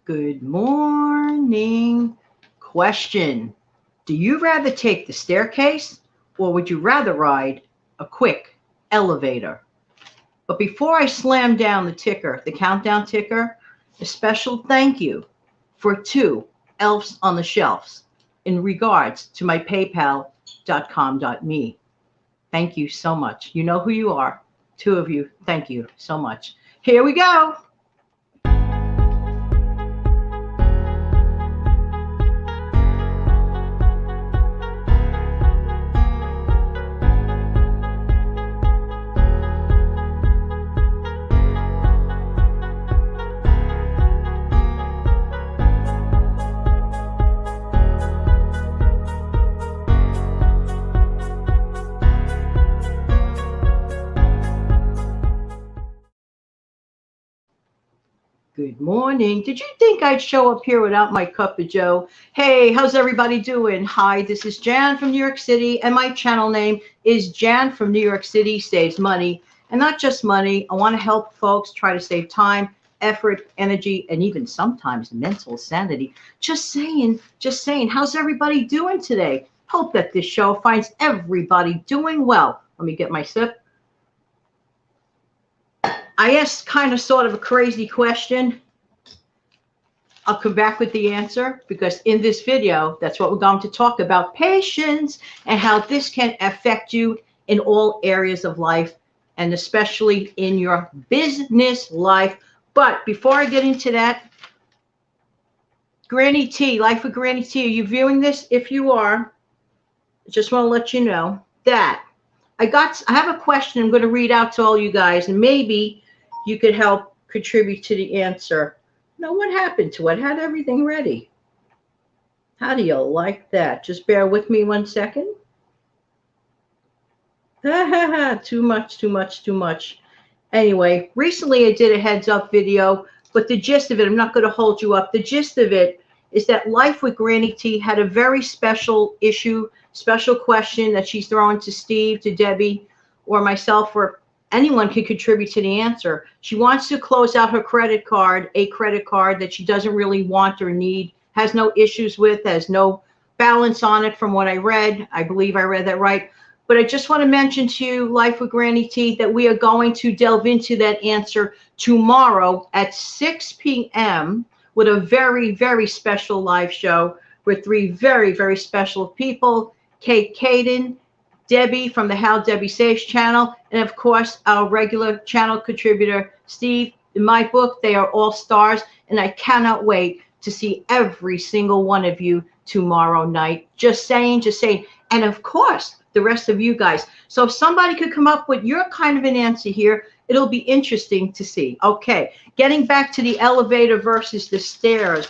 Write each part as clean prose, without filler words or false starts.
Good morning. Question. Do you rather take the staircase or would you rather ride a quick elevator? But before I slam down the countdown ticker, a special thank you for 2 elves on the shelves in regards to my paypal.com.me. Thank you so much. You know who you are. 2 of you. Thank you so much. Here we go. Good morning. Did you think I'd show up here without my cup of joe? Hey, how's everybody doing? Hi, this is Jan from New York City, and my channel name is Jan from New York City Saves Money. And not just money. I want to help folks try to save time, effort, energy, and even sometimes mental sanity. Just saying, how's everybody doing today? Hope that this show finds everybody doing well. Let me get my sip. I asked kind of sort of a crazy question. I'll come back with the answer because in this video, that's what we're going to talk about, patience and how this can affect you in all areas of life and especially in your business life. But before I get into that, Granny T, Life with Granny T, are you viewing this? If you are, I just want to let you know that I have a question I'm going to read out to all you guys, and maybe you could help contribute to the answer. Now, what happened to it? I had everything ready. How do you like that? Just bear with me 1 second. Too much. Anyway, recently I did a heads up video, but the gist of it, I'm not going to hold you up. The gist of it is that Life with Granny T had a very special issue, special question that she's throwing to Steve, to Debbie, or myself, or anyone can contribute to the answer. She wants to close out her credit card, a credit card that she doesn't really want or need, has no issues with, has no balance on it from what I read. I believe I read that right. But I just want to mention to you, Life with Granny T, that we are going to delve into that answer tomorrow at 6 p.m. with a very, very special live show with 3 very, very special people, Kate Caden, Debbie from the How Debbie Saves channel, and of course, our regular channel contributor, Steve. In my book, they are all stars, and I cannot wait to see every single one of you tomorrow night. Just saying. And of course, the rest of you guys. So if somebody could come up with your kind of an answer here, it'll be interesting to see. Okay, getting back to the elevator versus the stairs.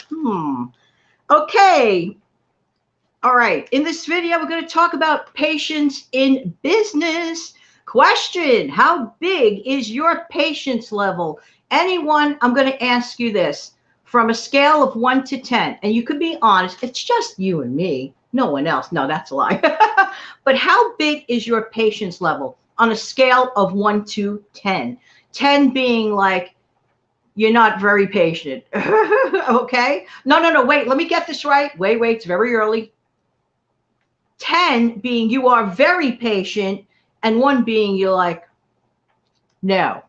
Okay. All right, in this video, we're going to talk about patience in business. Question, how big is your patience level? Anyone, I'm going to ask you this from a scale of 1 to 10, and you could be honest, it's just you and me, no one else. No, that's a lie. But how big is your patience level on a scale of 1 to 10? 10 being like, you're not very patient. Okay? No, wait, let me get this right. Wait, it's very early. 10 being you are very patient, and 1 being you're like, no.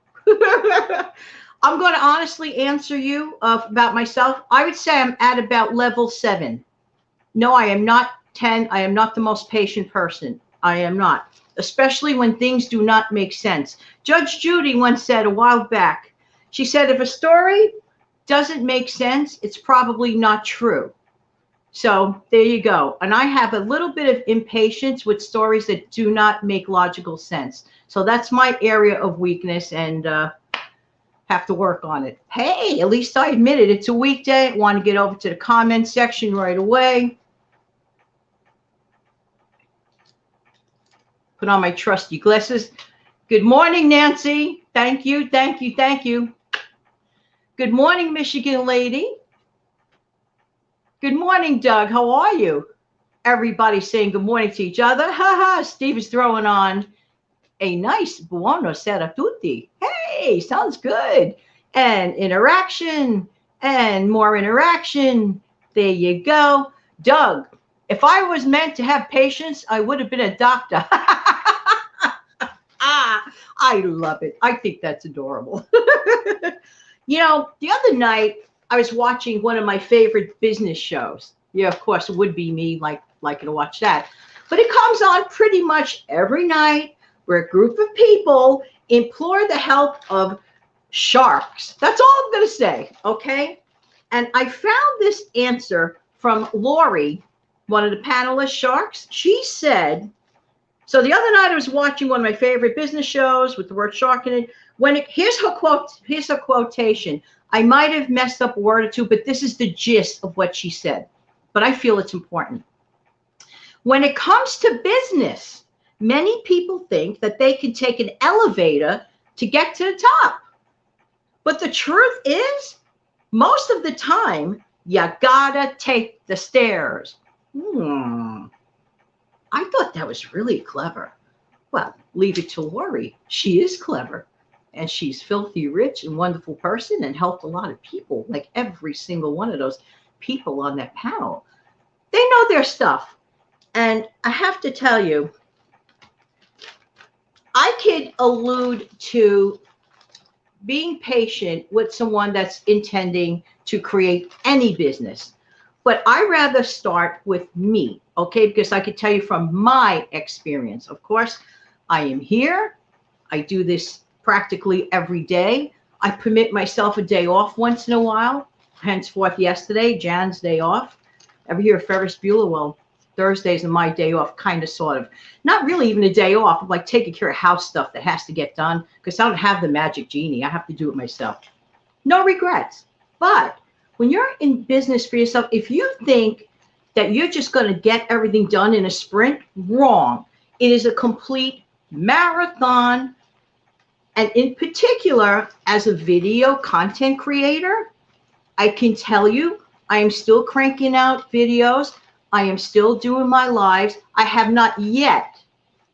I'm going to honestly answer you about myself. I would say I'm at about level 7. No, I am not 10. I am not the most patient person. I am not, especially when things do not make sense. Judge Judy once said a while back, she said, if a story doesn't make sense, it's probably not true. So there you go. And I have a little bit of impatience with stories that do not make logical sense. So that's my area of weakness, and have to work on it. Hey, at least I admit it. It's a weekday. I want to get over to the comment section right away. Put on my trusty glasses. Good morning, Nancy. Thank you. Good morning, Michigan lady. Good morning, Doug. How are you? Everybody saying good morning to each other. Steve is throwing on a nice buonasera tutti. Hey, sounds good. And interaction. and more interaction. There you go. Doug, if I was meant to have patience, I would have been a doctor. I love it. I think that's adorable. You know, the other night I was watching one of my favorite business shows. Yeah, of course, it would be me liking to watch that. But it comes on pretty much every night where a group of people implore the help of sharks. That's all I'm going to say, okay? And I found this answer from Lori, one of the panelist sharks. She said, so the other night I was watching one of my favorite business shows with the word shark in it. Here's her quote, here's her quotation. I might have messed up a word or two, but this is the gist of what she said. But I feel it's important. When it comes to business, many people think that they can take an elevator to get to the top. But the truth is, most of the time, you gotta take the stairs. I thought that was really clever. Well, leave it to Lori. She is clever. And she's filthy rich and wonderful person and helped a lot of people, like every single one of those people on that panel. They know their stuff. And I have to tell you, I could allude to being patient with someone that's intending to create any business. But I rather start with me, okay? Because I could tell you from my experience. Of course, I am here. I do this practically every day. I permit myself a day off once in a while. Henceforth, yesterday, Jan's day off. Ever hear of Ferris Bueller? Well, Thursdays are my day off, kind of, sort of. Not really even a day off. I'm like taking care of house stuff that has to get done because I don't have the magic genie. I have to do it myself. No regrets. But when you're in business for yourself, if you think that you're just going to get everything done in a sprint, wrong. It is a complete marathon. And in particular, as a video content creator, I can tell you, I am still cranking out videos. I am still doing my lives. I have not yet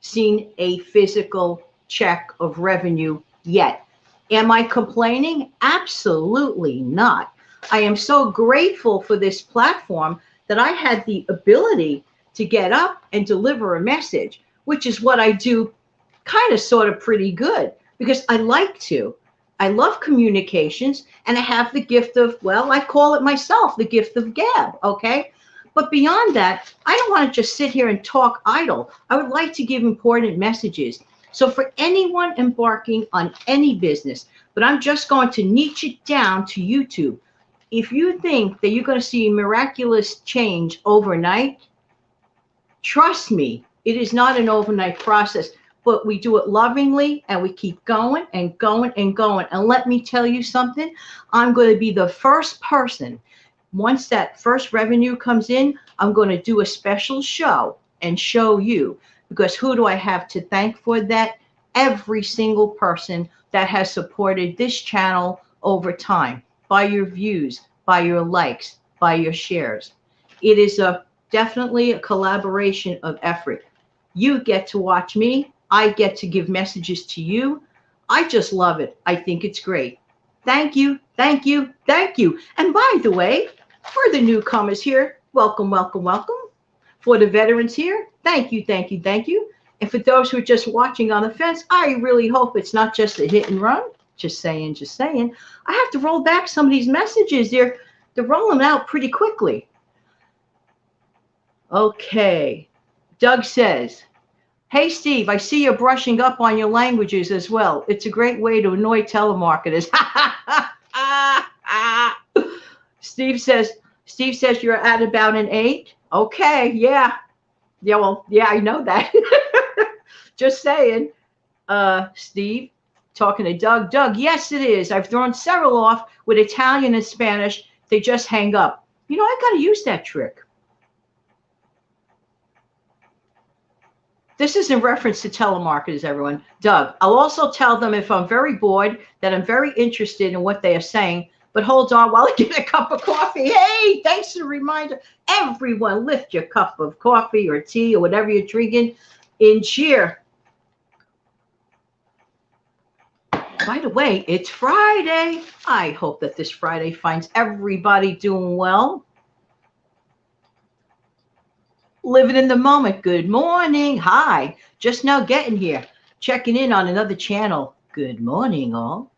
seen a physical check of revenue yet. Am I complaining? Absolutely not. I am so grateful for this platform that I had the ability to get up and deliver a message, which is what I do kind of sort of pretty good because I like to. I love communications and I have the gift of, well, I call it myself, the gift of gab, okay? But beyond that, I don't want to just sit here and talk idle. I would like to give important messages. So for anyone embarking on any business, but I'm just going to niche it down to YouTube. If you think that you're going to see a miraculous change overnight, trust me, it is not an overnight process, but we do it lovingly and we keep going and going and going. And let me tell you something, I'm going to be the first person. Once that first revenue comes in, I'm going to do a special show and show you, because who do I have to thank for that? Every single person that has supported this channel over time, by your views, by your likes, by your shares. It is definitely a collaboration of effort. You get to watch me. I get to give messages to you. I just love it. I think it's great. Thank you, thank you, thank you. And by the way, for the newcomers here, welcome, welcome, welcome. For the veterans here, thank you, thank you, thank you. And for those who are just watching on the fence, I really hope it's not just a hit and run. Just saying, just saying. I have to roll back some of these messages. They're rolling out pretty quickly. Okay. Doug says, hey, Steve, I see you're brushing up on your languages as well. It's a great way to annoy telemarketers. Steve says you're at about an 8. Okay, yeah. Yeah, well, yeah, I know that. Just saying. Steve, talking to Doug. Doug, yes, it is. I've thrown several off with Italian and Spanish. They just hang up. You know, I got to use that trick. This is in reference to telemarketers, everyone. Doug, I'll also tell them if I'm very bored that I'm very interested in what they are saying, but hold on while I get a cup of coffee. Hey, thanks for the reminder. Everyone lift your cup of coffee or tea or whatever you're drinking in cheer. By the way, it's Friday. I hope that this Friday finds everybody doing well. Living in the moment. Good morning. Hi. Just now getting here. Checking in on another channel. Good morning, all.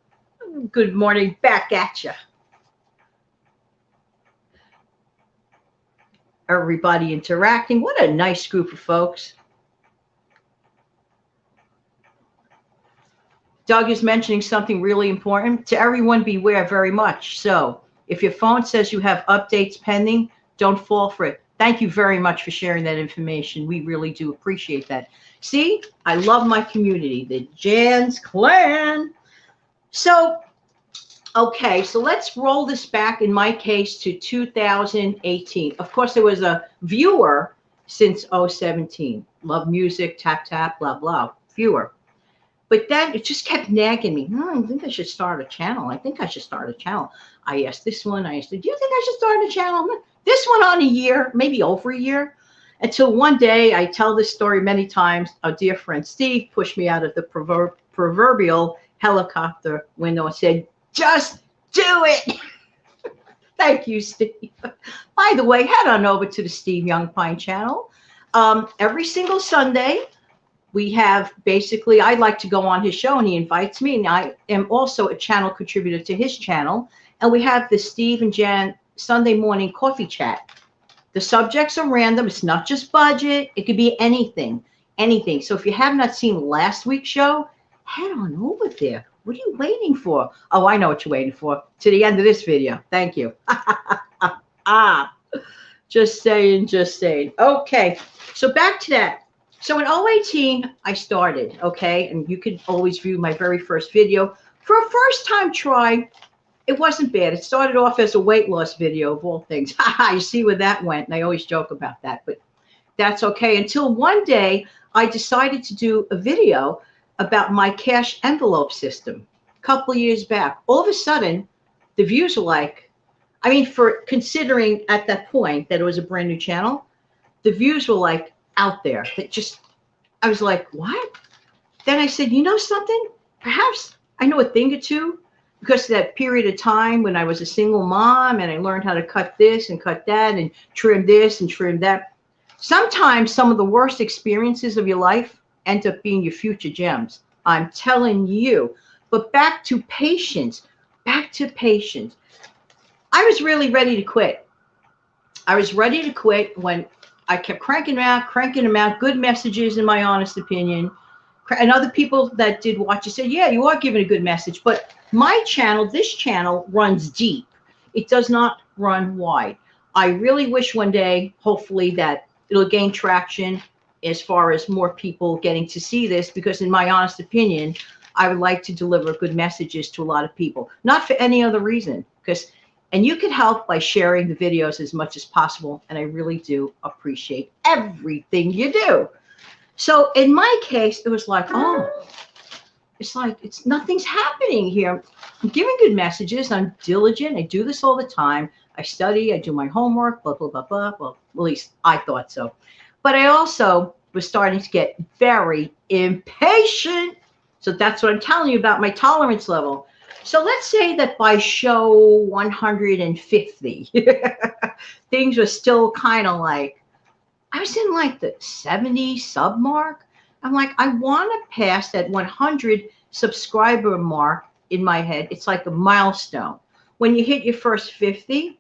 Good morning back at you. Everybody interacting. What a nice group of folks. Doug is mentioning something really important. To everyone, beware very much. So if your phone says you have updates pending, don't fall for it. Thank you very much for sharing that information. We really do appreciate that. See, I love my community, the Jan's Clan. So, okay, so let's roll this back, in my case, to 2018. Of course, there was a viewer since 2017. Love music, tap, tap, blah, blah, viewer. But then it just kept nagging me. I think I should start a channel. I think I should start a channel. I asked this one. I asked, do you think I should start a channel? This went on a year, maybe over a year, until one day, I tell this story many times, our dear friend Steve pushed me out of the proverbial helicopter window and said, just do it. Thank you, Steve. By the way, head on over to the Steve Young Pine channel. Every single Sunday, we have basically, I like to go on his show and he invites me, and I am also a channel contributor to his channel. And we have the Steve and Jan Sunday morning coffee chat. The subjects are random. It's not just budget. It could be anything, anything. So if you have not seen last week's show, head on over there. What are you waiting for? Oh, I know what you're waiting for. To the end of this video. Thank you. Just saying, just saying. Okay, so back to that. So in 2018, I started, okay? And you can always view my very first video. For a first time try, it wasn't bad. It started off as a weight loss video of all things. You see where that went, and I always joke about that, but that's okay. Until one day, I decided to do a video about my cash envelope system a couple of years back. All of a sudden, the views were like, I mean, for considering at that point that it was a brand new channel, the views were like out there. That just, I was like, what? Then I said, you know something? Perhaps I know a thing or two, because of that period of time when I was a single mom and I learned how to cut this and cut that and trim this and trim that. Sometimes some of the worst experiences of your life end up being your future gems. I'm telling you. But back to patience. Back to patience. I was really ready to quit. I was ready to quit when I kept cranking them out, good messages in my honest opinion. And other people that did watch it said, yeah, you are giving a good message. But my channel, this channel, runs deep. It does not run wide. I really wish one day, hopefully, that it'll gain traction as far as more people getting to see this, because in my honest opinion, I would like to deliver good messages to a lot of people, not for any other reason, because, and you can help by sharing the videos as much as possible. And I really do appreciate everything you do. So in my case, it was like, oh, it's like, nothing's happening here. I'm giving good messages. I'm diligent. I do this all the time. I study. I do my homework, blah, blah, blah, blah. Well, at least I thought so. But I also was starting to get very impatient. So that's what I'm telling you about my tolerance level. So let's say that by show 150, things were still kind of like, I was in like the 70 sub mark. I'm like, I want to pass that 100 subscriber mark in my head. It's like a milestone. When you hit your first 50,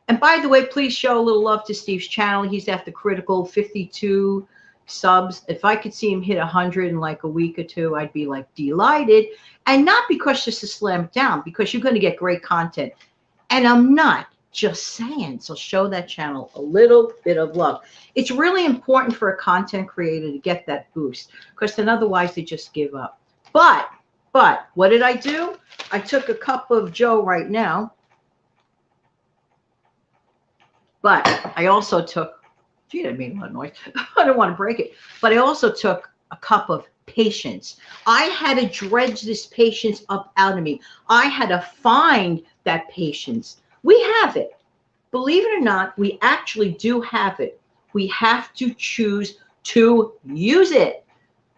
and by the way, please show a little love to Steve's channel. He's at the critical 52 subs. If I could see him hit 100 in like a week or two, I'd be like delighted. And not because just to slam it down, because you're going to get great content. And I'm not just saying, so show that channel a little bit of love. It's really important for a content creator to get that boost, because then otherwise they just give up. But what did I do? I took a cup of Joe right now, but I also took, gee, that made a lot of noise. I don't want to break it, but I also took a cup of patience. I had to dredge this patience up out of me. I had to find that patience. We have it. Believe it or not, we actually do have it. We have to choose to use it.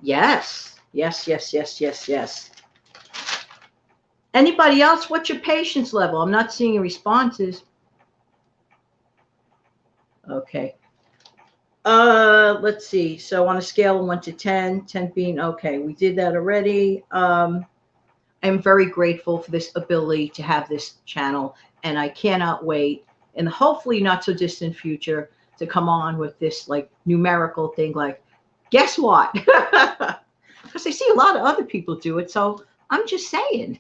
Yes, yes, yes, yes, yes, yes. Anybody else? What's your patience level? I'm not seeing responses. Okay. Let's see. So on a scale of 1 to 10, 10 being okay, we did that already. I'm very grateful for this ability to have this channel, and I cannot wait in the hopefully not so distant future to come on with this like numerical thing. Like, guess what? Because I see a lot of other people do it, so I'm just saying.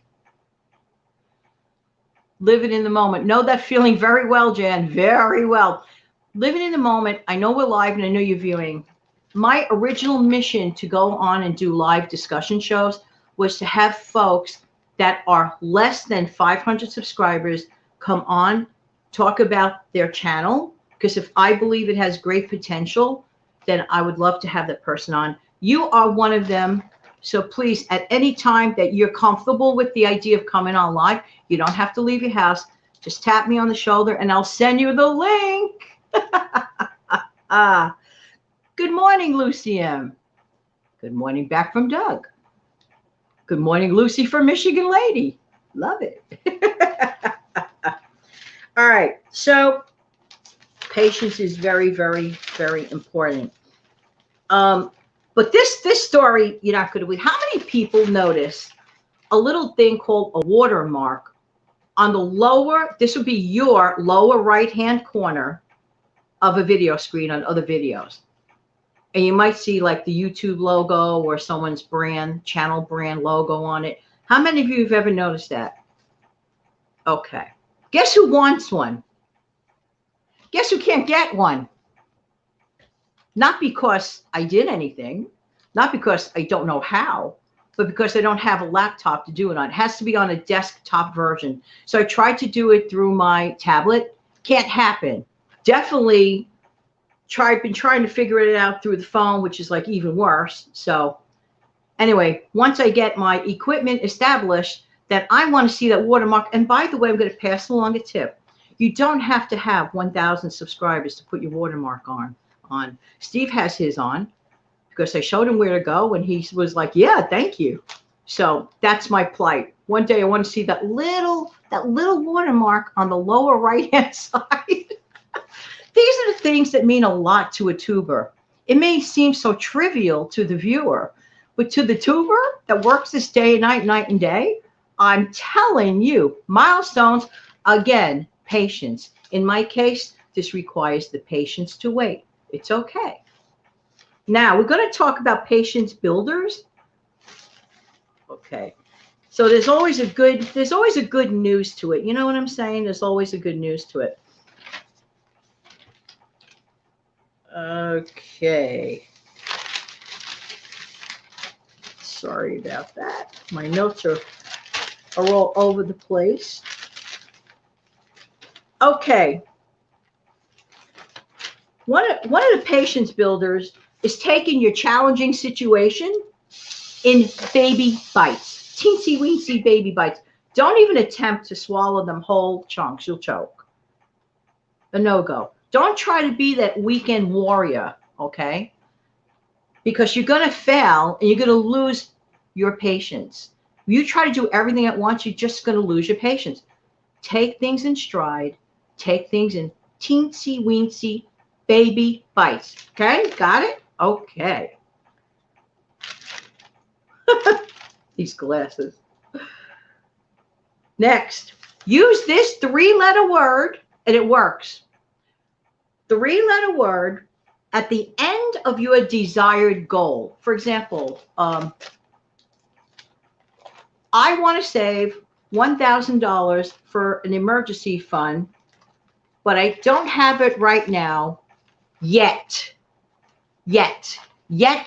Living in the moment. Know that feeling very well, Jan. Very well. Living in the moment. I know we're live and I know you're viewing. My original mission to go on and do live discussion shows was to have folks that are less than 500 subscribers come on, talk about their channel. Because if I believe it has great potential, then I would love to have that person on. You are one of them. So please, at any time that you're comfortable with the idea of coming on live, you don't have to leave your house. Just tap me on the shoulder and I'll send you the link. Good morning, Lucy M. Good morning back from Doug. Good morning, Lucy from Michigan Lady. Love it. All right. So patience is very, very, very important. But this story, you're not going to believe. How many people notice a little thing called a watermark on the lower, this would be your lower right-hand corner of a video screen on other videos. And you might see like the YouTube logo or someone's brand, channel brand logo on it. How many of you have ever noticed that? Okay. Guess who wants one? Guess who can't get one? Not because I did anything, not because I don't know how, but because I don't have a laptop to do it on. It has to be on a desktop version. So I tried to do it through my tablet. Can't happen. Definitely been trying to figure it out through the phone, which is like even worse. So anyway, once I get my equipment established, that I want to see that watermark. And by the way, I'm going to pass along a tip. You don't have to have 1,000 subscribers to put your watermark on. Steve has his on because I showed him where to go and he was like, yeah, thank you. So that's my plight. One day I want to see that little watermark on the lower right hand side. These are the things that mean a lot to a tuber. It may seem so trivial to the viewer, but to the tuber that works this day and night and day, I'm telling you, milestones, again, patience. In my case, this requires the patience to wait. It's okay. Now we're going to talk about patience builders. Okay. So there's always a good news to it. You know what I'm saying? There's always a good news to it. Okay. Sorry about that. My notes are all over the place. Okay. One of the patience builders is taking your challenging situation in baby bites, teensy weensy baby bites. Don't even attempt to swallow them whole chunks. You'll choke. A no-go. Don't try to be that weekend warrior, okay? Because you're going to fail and you're going to lose your patience. If you try to do everything at once, you're just going to lose your patience. Take things in stride. Take things in teensy weensy baby bites. Okay, got it? Okay. These glasses. Next, use this 3-letter word, and it works. 3-letter word at the end of your desired goal. For example, I want to save $1,000 for an emergency fund, but I don't have it right now. Yet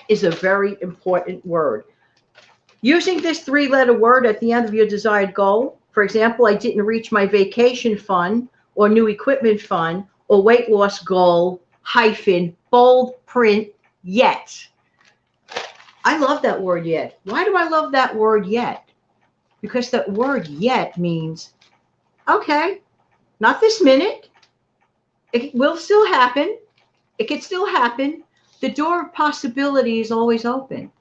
is a very important word. Using this 3-letter word at the end of your desired goal, for example, I didn't reach my vacation fund or new equipment fund or weight loss goal, hyphen, bold print, yet. I love that word yet. Why do I love that word yet? Because that word yet means, okay, not this minute. It will still happen. It can still happen. The door of possibility is always open.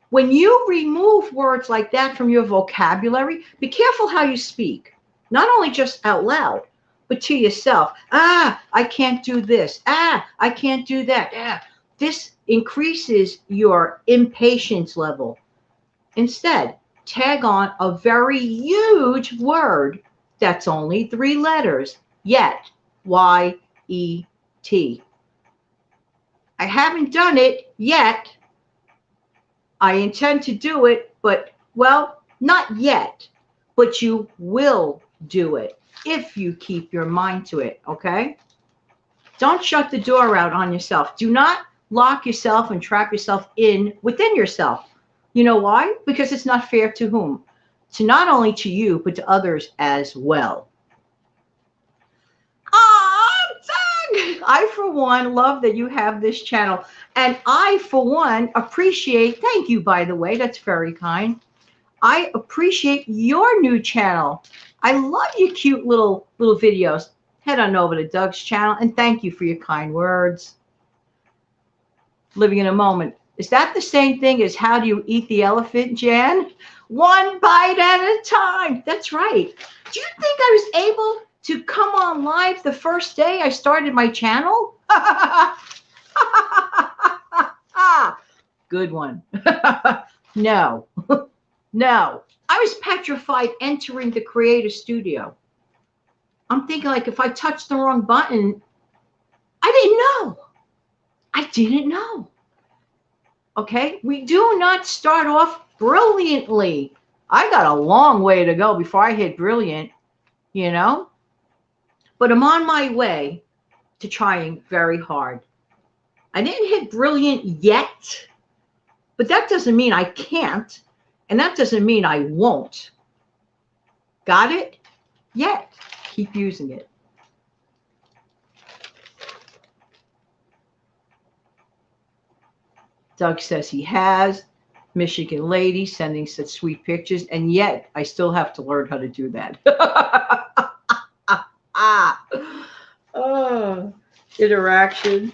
When you remove words like that from your vocabulary, be careful how you speak. Not only just out loud, but to yourself. Ah, I can't do this. Ah, I can't do that. Ah. This increases your impatience level. Instead, tag on a very huge word that's only 3 letters, yet, Y-E-T. I haven't done it yet. I intend to do it, but, well, not yet, but you will do it if you keep your mind to it, okay? Don't shut the door out on yourself. Do not lock yourself and trap yourself in within yourself. You know why? Because it's not fair to whom? To not only to you, but to others as well. I, for one, love that you have this channel. And I, for one, appreciate, thank you, by the way, that's very kind. I appreciate your new channel. I love your cute little videos. Head on over to Doug's channel, and thank you for your kind words. Living in a moment. Is that the same thing as how do you eat the elephant, Jan? One bite at a time. That's right. Do you think I was able to come on live the first day I started my channel? Good one. No. No. I was petrified entering the creative studio. I'm thinking, like, if I touched the wrong button, I didn't know. I didn't know. Okay? We do not start off brilliantly. I got a long way to go before I hit brilliant, you know? But I'm on my way to trying very hard. I didn't hit brilliant yet, but that doesn't mean I can't, and that doesn't mean I won't. Got it? Yet. Keep using it. Doug says he has. Michigan lady sending such sweet pictures, and yet I still have to learn how to do that. Oh, interaction.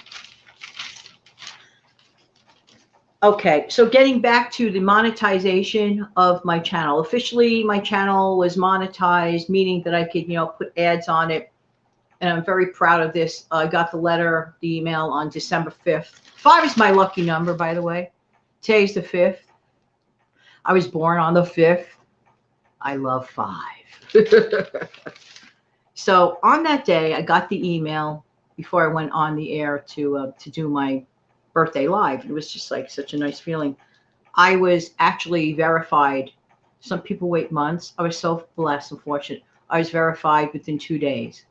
Okay, so getting back to the monetization of my channel. Officially, my channel was monetized, meaning that I could, put ads on it. And I'm very proud of this. I got the email on December 5th. 5 is my lucky number, by the way. Today's the 5th. I was born on the 5th. I love 5. So on that day, I got the email before I went on the air to do my birthday live. It was just like such a nice feeling. I was actually verified. Some people wait months. I was so blessed and fortunate. I was verified within 2 days.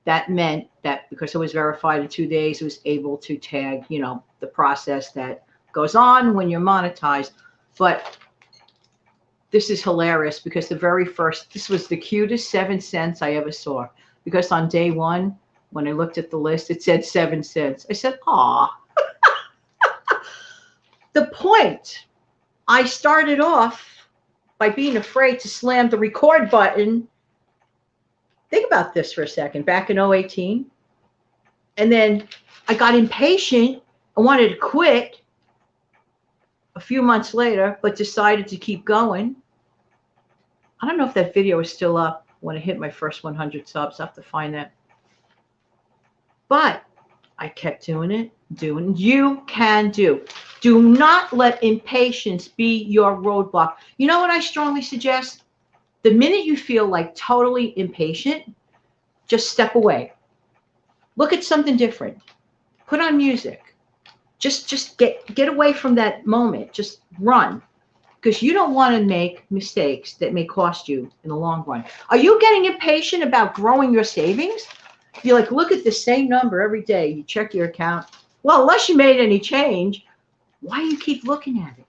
That meant that because I was verified in 2 days, I was able to tag, the process that goes on when you're monetized. But this is hilarious because this was the cutest 7 cents I ever saw. Because on day one, when I looked at the list, it said 7 cents. I said, aw. The point, I started off by being afraid to slam the record button. Think about this for a second. Back in 2018. And then I got impatient. I wanted to quit a few months later, but decided to keep going. I don't know if that video is still up when I hit my first 100 subs. I have to find that. But I kept doing it. You can do. Do not let impatience be your roadblock. You know what I strongly suggest? The minute you feel like totally impatient, just step away. Look at something different. Put on music. Just get away from that moment. Just run. Because you don't want to make mistakes that may cost you in the long run. Are you getting impatient about growing your savings? You look at the same number every day. You check your account. Well, unless you made any change, why do you keep looking at it?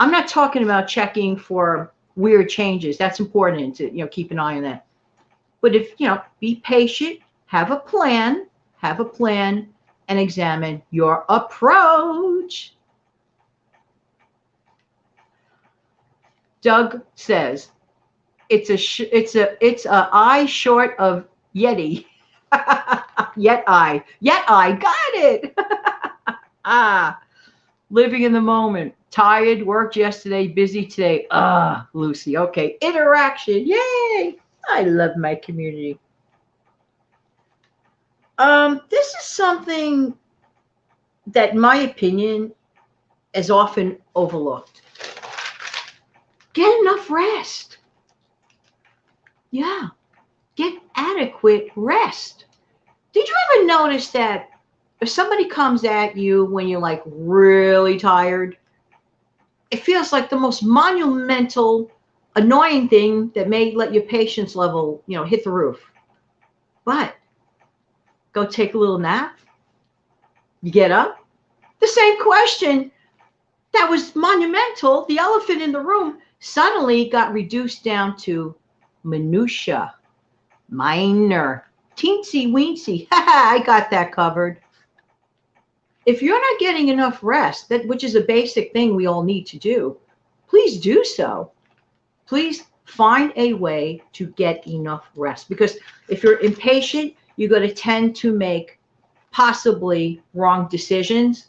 I'm not talking about checking for weird changes. That's important to keep an eye on that. But if be patient, have a plan, and examine your approach. Doug says it's a eye short of Yeti. Yet I got it. Living in the moment. Tired, worked yesterday, busy today. Ah, Lucy. Okay. Interaction. Yay. I love my community. This is something that, in my opinion, is often overlooked. Get enough rest. Yeah. Get adequate rest. Did you ever notice that if somebody comes at you when you're like really tired, it feels like the most monumental, annoying thing that may let your patience level, hit the roof. But go take a little nap. You get up. The same question that was monumental, the elephant in the room, suddenly got reduced down to minutia, minor, teensy weensy. I got that covered. If you're not getting enough rest, which is a basic thing we all need to do, please do so. Please find a way to get enough rest. Because if you're impatient, you're going to tend to make possibly wrong decisions,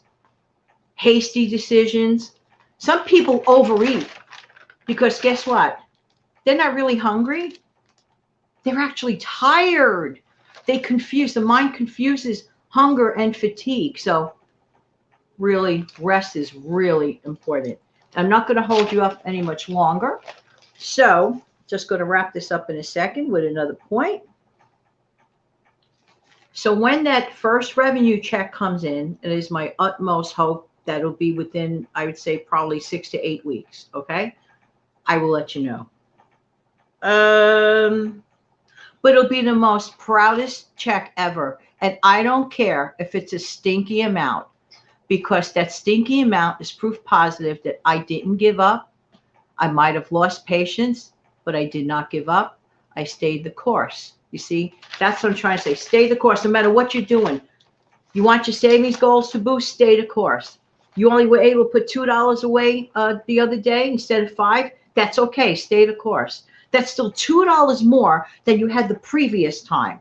hasty decisions. Some people overeat because guess what? They're not really hungry. They're actually tired. The mind confuses hunger and fatigue. So really, rest is really important. I'm not going to hold you up any much longer. So just going to wrap this up in a second with another point. So when that first revenue check comes in, it is my utmost hope that it'll be within, I would say, probably 6 to 8 weeks. Okay. I will let you know. But it'll be the most proudest check ever. And I don't care if it's a stinky amount, because that stinky amount is proof positive that I didn't give up. I might have lost patience, but I did not give up. I stayed the course. You see, that's what I'm trying to say. Stay the course, no matter what you're doing. You want your savings goals to boost, stay the course. You only were able to put $2 away the other day instead of $5. That's okay. Stay the course. That's still $2 more than you had the previous time.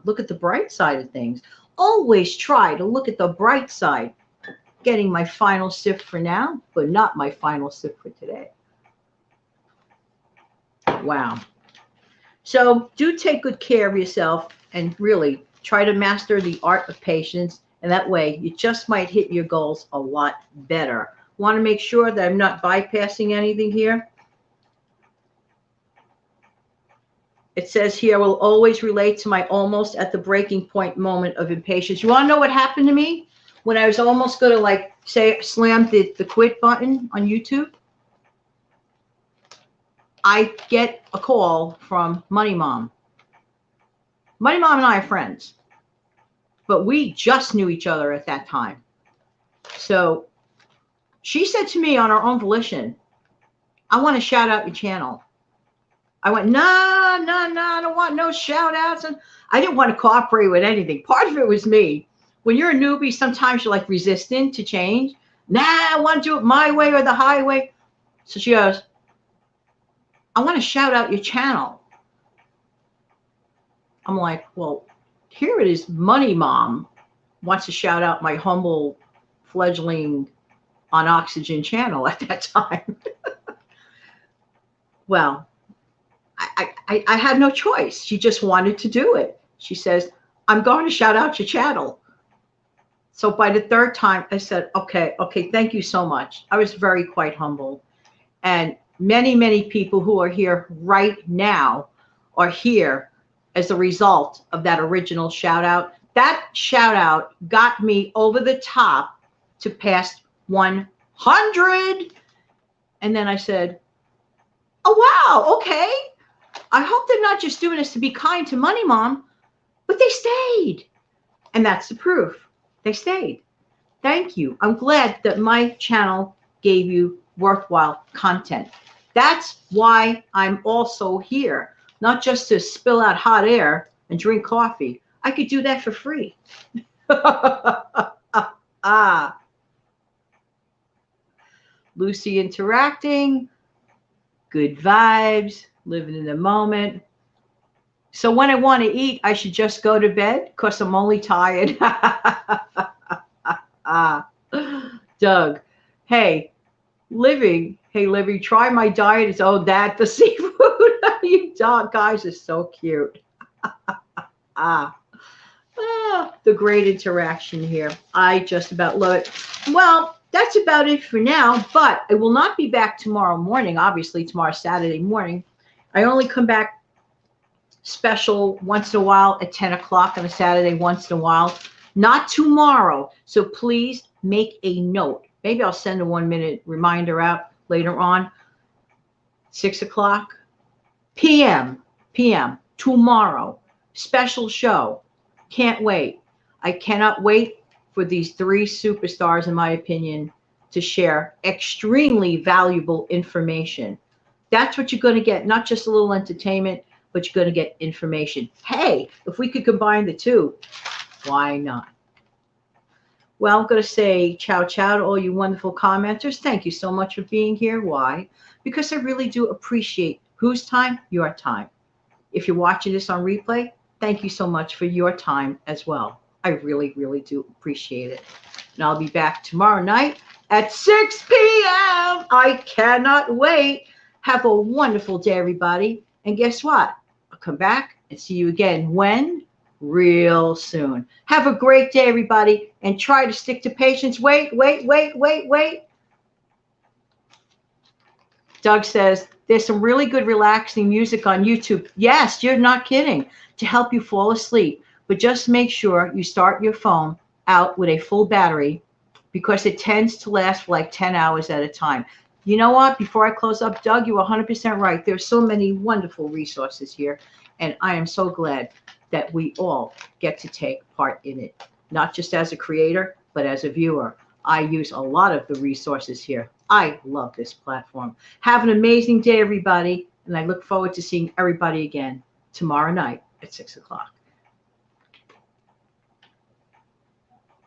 Look at the bright side of things. Always try to look at the bright side. Getting my final sip for now, but not my final sip for today. Wow. So do take good care of yourself and really try to master the art of patience. And that way you just might hit your goals a lot better. Want to make sure that I'm not bypassing anything here. It says here, will always relate to my almost at the breaking point moment of impatience. You want to know what happened to me when I was almost going to slam the quit button on YouTube? I get a call from Money Mom. Money Mom and I are friends, but we just knew each other at that time. So she said to me on her own volition, I want to shout out your channel. I went, no, I don't want no shout outs. And I didn't want to cooperate with anything. Part of it was me. When you're a newbie, sometimes you're like resistant to change. I want to do it my way or the highway. So she goes, I want to shout out your channel. I'm like, well, here it is. Money Mom wants to shout out my humble fledgling on Oxygen channel at that time. Well, I had no choice. She just wanted to do it. She says, I'm going to shout out your channel. So by the third time, I said, okay, thank you so much. I was quite humble. And many people who are here right now are here as a result of that original shout out. That shout out got me over the top to past 100. And then I said, oh, wow, okay. I hope they're not just doing this to be kind to Money Mom, but they stayed. And that's the proof. They stayed. Thank you. I'm glad that my channel gave you worthwhile content. That's why I'm also here, not just to spill out hot air and drink coffee. I could do that for free. Lucy interacting, good vibes, living in the moment. So when I want to eat, I should just go to bed because I'm only tired. Doug, hey, Livy, try my diet. It's, oh, that, the seafood. You dog guys are so cute. Ah. The great interaction here. I just about love it. Well, that's about it for now, but I will not be back tomorrow morning. Obviously, tomorrow, Saturday morning. I only come back special once in a while at 10 o'clock on a Saturday, once in a while. Not tomorrow. So please make a note. Maybe I'll send a 1-minute reminder out later on. 6 o'clock p.m. tomorrow. Special show. Can't wait. I cannot wait for these 3 superstars, in my opinion, to share extremely valuable information. That's what you're going to get, not just a little entertainment, but you're going to get information. Hey, if we could combine the two, why not? Well, I'm going to say ciao, ciao to all you wonderful commenters. Thank you so much for being here. Why? Because I really do appreciate whose time? Your time. If you're watching this on replay, thank you so much for your time as well. I really, really do appreciate it. And I'll be back tomorrow night at 6 p.m. I cannot wait. Have a wonderful day, everybody. And guess what? I'll come back and see you again. When? Real soon. Have a great day, everybody. And try to stick to patience. Wait. Doug says, there's some really good relaxing music on YouTube. Yes, you're not kidding. To help you fall asleep. But just make sure you start your phone out with a full battery, because it tends to last for like 10 hours at a time. You know what? Before I close up, Doug, you're 100% right. There's so many wonderful resources here. And I am so glad that we all get to take part in it. Not just as a creator, but as a viewer. I use a lot of the resources here. I love this platform. Have an amazing day, everybody. And I look forward to seeing everybody again tomorrow night at 6 o'clock.